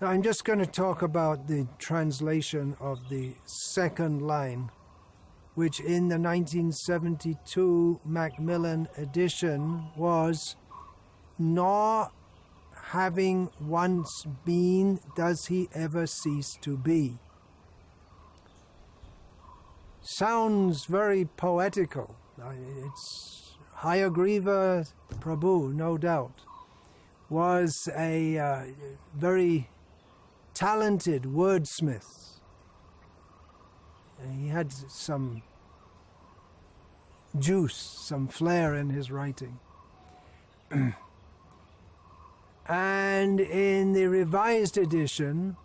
Now I'm just going to talk about the translation of the second line, which in the 1972 Macmillan edition was, "Nor having once been, does he ever cease to be." Sounds very poetical. It's Hayagriva Prabhu, no doubt, was a very talented wordsmith. He had some juice, some flair in his writing. And in the revised edition,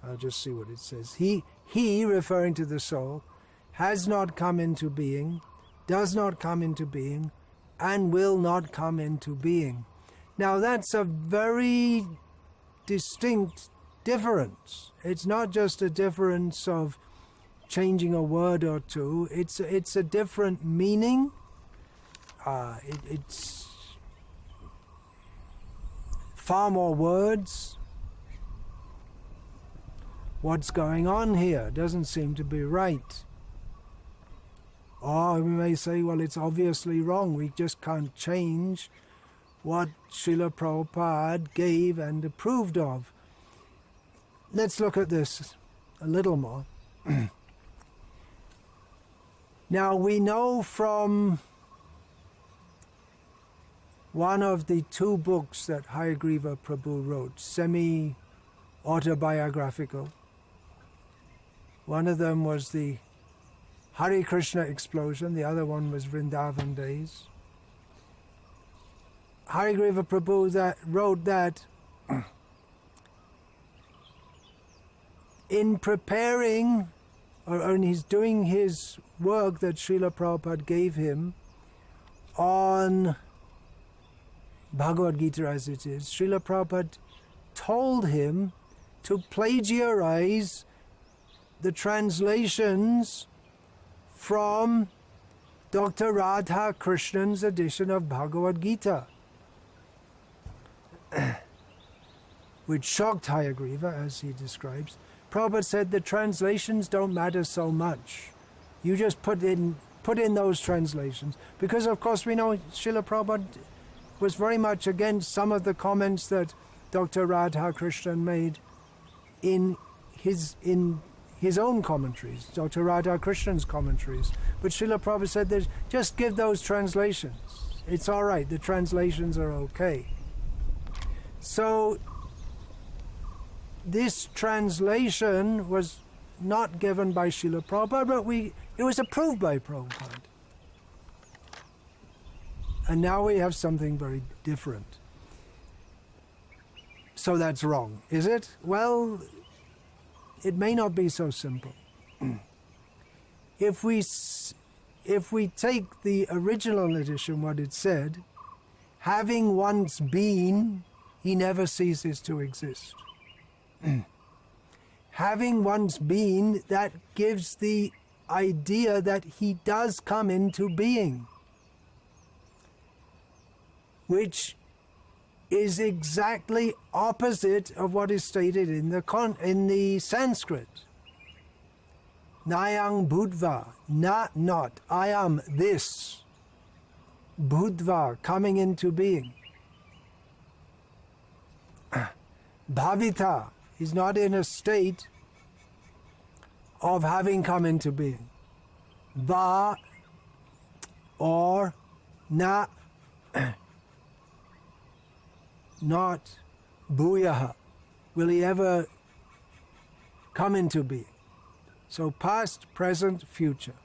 I'll just see what it says. He, referring to the soul, has not come into being, does not come into being, and will not come into being. Now that's a very distinct difference. It's not just a difference of changing a word or two. It's a different meaning. It's far more words. What's going on here doesn't seem to be right. Or we may say, well, it's obviously wrong. We just can't change what Srila Prabhupada gave and approved of. Let's look at this a little more. Now we know from one of the two books that Hayagriva Prabhu wrote, semi-autobiographical. One of them was the Hare Krishna explosion, the other one was Vrindavan Days. Hayagriva Prabhu wrote that in preparing, or when he's doing his work that Srila Prabhupada gave him on Bhagavad-gita as it is, Srila Prabhupada told him to plagiarize the translations from Dr. Radha Krishnan's edition of Bhagavad-gita, which shocked Hayagriva, as he describes. Prabhupada said the translations don't matter so much. You just put in those translations. Because of course we know Srila Prabhupada was very much against some of the comments that Dr. Radha Krishnan made in his own commentaries, Dr. Radha Krishnan's commentaries. But Srila Prabhupada said that just give those translations. It's all right, the translations are okay. So this translation was not given by Srila Prabhupada, but it was approved by Prabhupada. And now we have something very different. So that's wrong, is it? Well, it may not be so simple. If we take the original edition, what it said, having once been, he never ceases to exist. Having once been, that gives the idea that he does come into being, which is exactly opposite of what is stated in the Sanskrit. Nayang Budva, not, I am this. Budva, coming into being. Bhavita, he's not in a state of having come into being. Va, or na, not bhuyaha. Will he ever come into being? So past, present, future.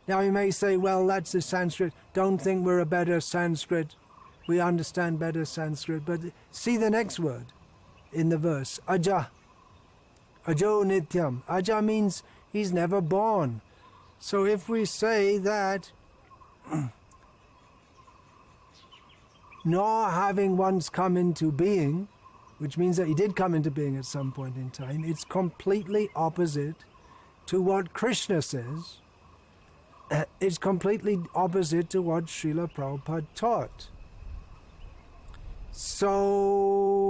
Now you may say, well, that's the Sanskrit. Don't think we're a better Sanskrit. We understand better Sanskrit. But see the next word in the verse. Aja. Ajo nityam. Aja means he's never born. So if we say that nor having once come into being, which means that he did come into being at some point in time, it's completely opposite to what Krishna says. It's completely opposite to what Srila Prabhupada taught. So